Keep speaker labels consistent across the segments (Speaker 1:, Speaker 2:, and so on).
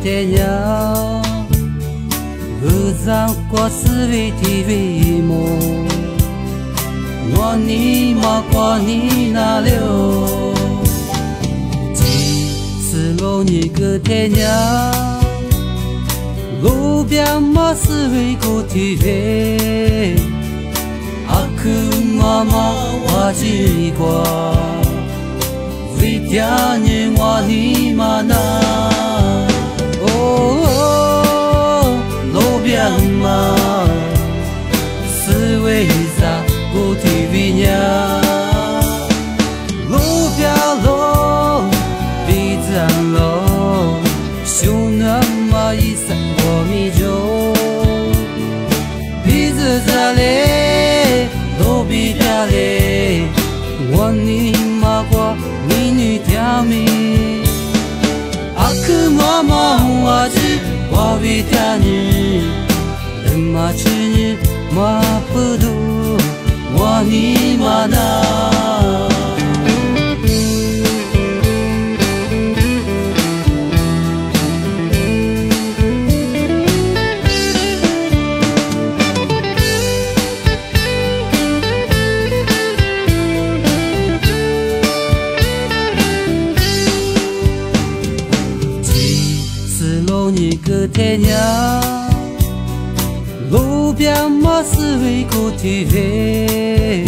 Speaker 1: 天涯，不让过思维体为梦，我你马过你那流，即使路你个天涯，路边马思维个体为，阿克妈妈我只过。为家人我你嘛那，哦，路边嘛，是为啥不提为娘？路边路，彼此安路，兄弟嘛一生我米酒，彼此在嘞，路边嘞，我你嘛过。你条命，阿克妈妈我只我为家人，人马吃你马不度，我你嘛那。你个天涯，路边马是为个体会，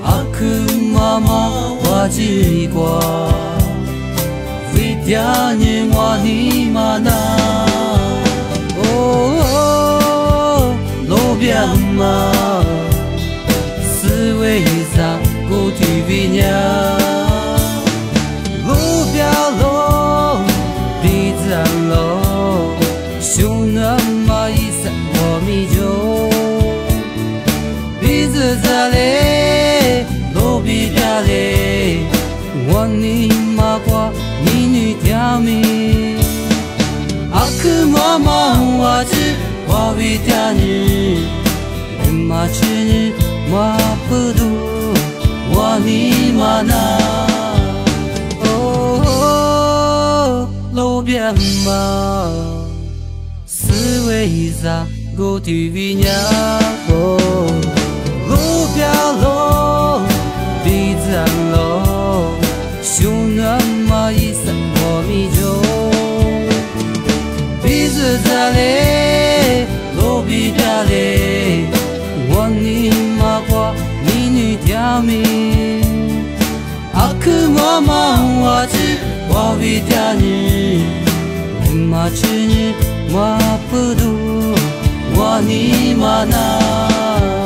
Speaker 1: 阿克妈妈我只过，为家人我你嘛那，哦，路边马是为啥个体为娘？路边路，彼此安路。兄弟嘛一生我米酒，彼此在嘞，路边嘞，我你嘛过你女条命，阿克妈妈我只我为家人，人嘛吃你嘛不度，我你嘛那，哦，路边嘛。是为啥个体为娘？路边路，彼此安路，兄弟嘛一生我米酒，彼此在嘞，路边嘞，我你嘛过你女条命，阿克妈妈我只我为家人，人嘛吃你。马不度，我你嘛那。